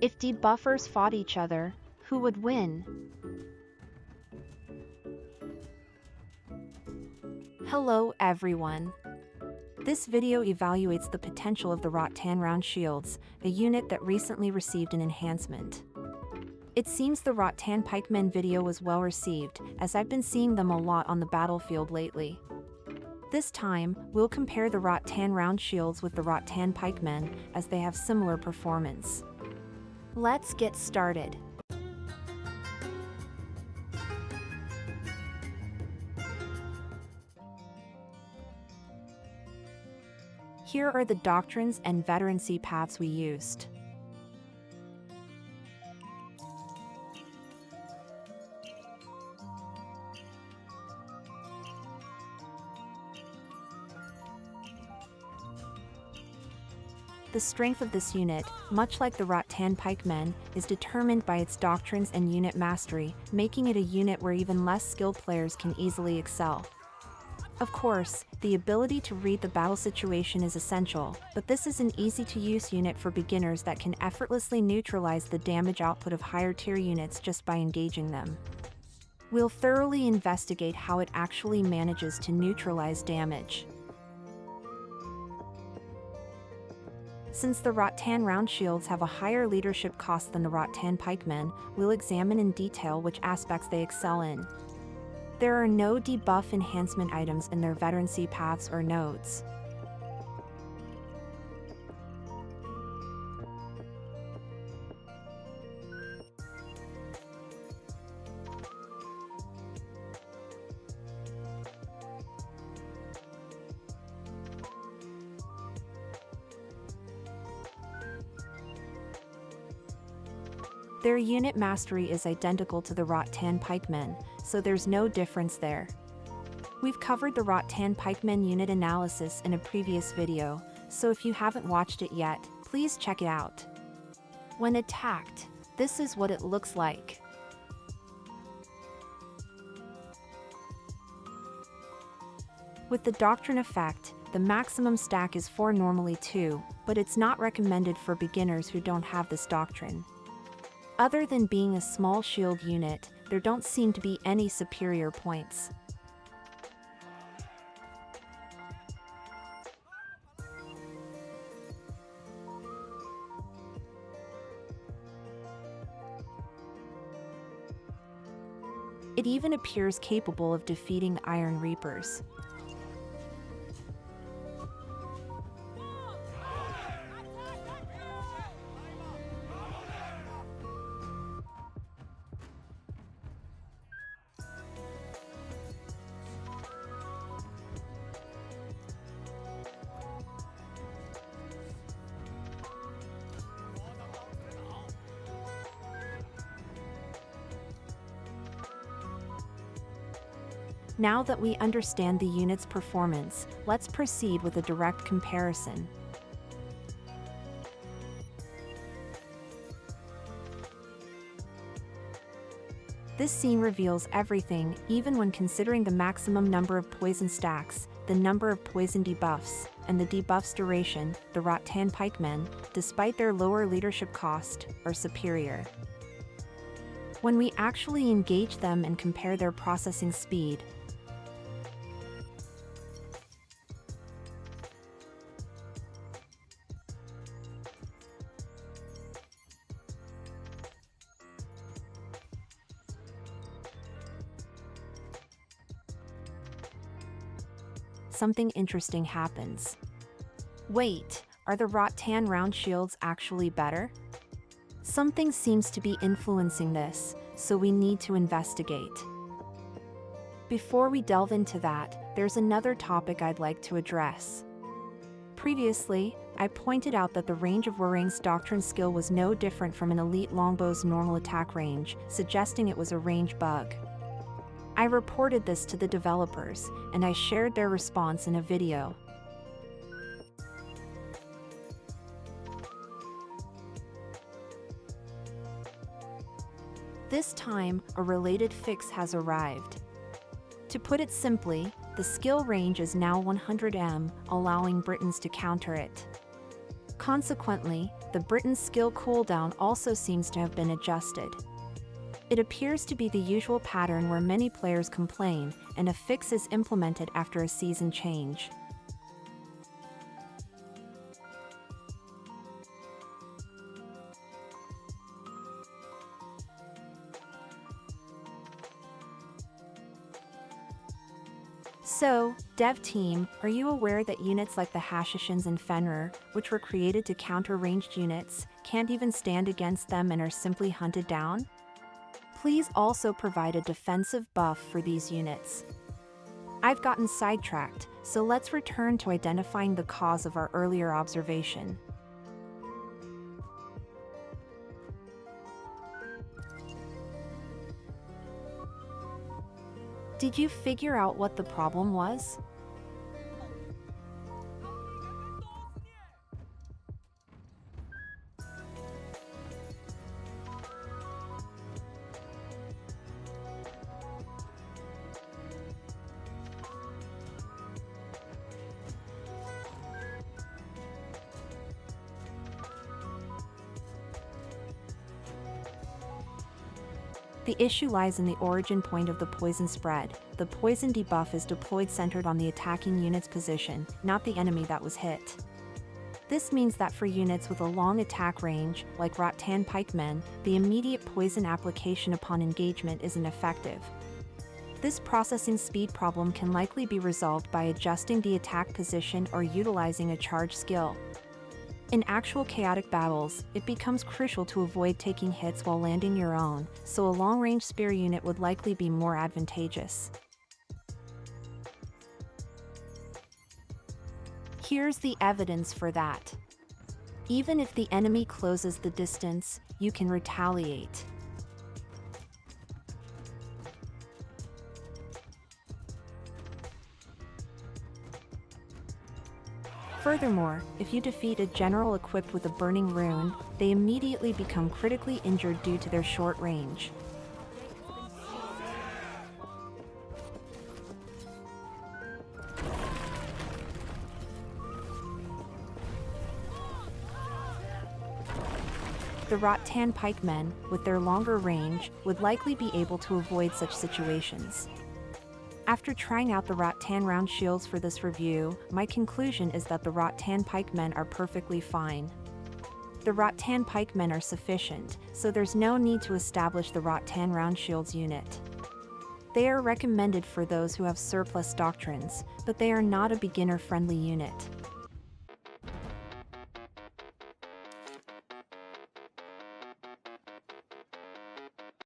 If debuffers fought each other, who would win? Hello everyone. This video evaluates the potential of the Rattan RoundShields, a unit that recently received an enhancement. It seems the Rattan Pikemen video was well received, as I've been seeing them a lot on the battlefield lately. This time, we'll compare the Rattan RoundShields with the Rattan Pikemen, as they have similar performance. Let's get started. Here are the doctrines and veterancy paths we used. The strength of this unit, much like the Rattan Pikemen, is determined by its doctrines and unit mastery, making it a unit where even less skilled players can easily excel. Of course, the ability to read the battle situation is essential, but this is an easy-to-use unit for beginners that can effortlessly neutralize the damage output of higher-tier units just by engaging them. We'll thoroughly investigate how it actually manages to neutralize damage. Since the Rattan RoundShields have a higher leadership cost than the Rattan Pikemen, we'll examine in detail which aspects they excel in. There are no debuff enhancement items in their veterancy paths or nodes. Their unit mastery is identical to the Rattan Pikemen, so there's no difference there. We've covered the Rattan Pikemen unit analysis in a previous video, so if you haven't watched it yet, please check it out. When attacked, this is what it looks like. With the Doctrine effect, the maximum stack is 4, normally 2, but it's not recommended for beginners who don't have this doctrine. Other than being a small shield unit, there don't seem to be any superior points. It even appears capable of defeating Iron Reapers. Now that we understand the unit's performance, let's proceed with a direct comparison. This scene reveals everything, even when considering the maximum number of poison stacks, the number of poison debuffs, and the debuff's duration. The Rattan Pikemen, despite their lower leadership cost, are superior. When we actually engage them and compare their processing speed, something interesting happens. Wait, are the Rattan RoundShields actually better? Something seems to be influencing this, so we need to investigate. Before we delve into that, there's another topic I'd like to address. Previously, I pointed out that the range of Waring's Doctrine skill was no different from an elite longbow's normal attack range, suggesting it was a range bug. I reported this to the developers, and I shared their response in a video. This time, a related fix has arrived. To put it simply, the skill range is now 100 m, allowing Britons to counter it. Consequently, the Britain's skill cooldown also seems to have been adjusted. It appears to be the usual pattern where many players complain, and a fix is implemented after a season change. So, dev team, are you aware that units like the Hashishins and Fenrir, which were created to counter ranged units, can't even stand against them and are simply hunted down? Please also provide a defensive buff for these units. I've gotten sidetracked, so let's return to identifying the cause of our earlier observation. Did you figure out what the problem was? The issue lies in the origin point of the poison spread. The poison debuff is deployed centered on the attacking unit's position, not the enemy that was hit. This means that for units with a long attack range, like Rattan Pikemen, the immediate poison application upon engagement isn't effective. This processing speed problem can likely be resolved by adjusting the attack position or utilizing a charge skill. In actual chaotic battles, it becomes crucial to avoid taking hits while landing your own, so a long-range spear unit would likely be more advantageous. Here's the evidence for that. Even if the enemy closes the distance, you can retaliate. Furthermore, if you defeat a general equipped with a burning rune, they immediately become critically injured due to their short range. The Rattan Pikemen, with their longer range, would likely be able to avoid such situations. After trying out the Rattan RoundShields for this review, my conclusion is that the Rattan Pikemen are perfectly fine. The Rattan Pikemen are sufficient, so there's no need to establish the Rattan RoundShields unit. They are recommended for those who have surplus doctrines, but they are not a beginner-friendly unit.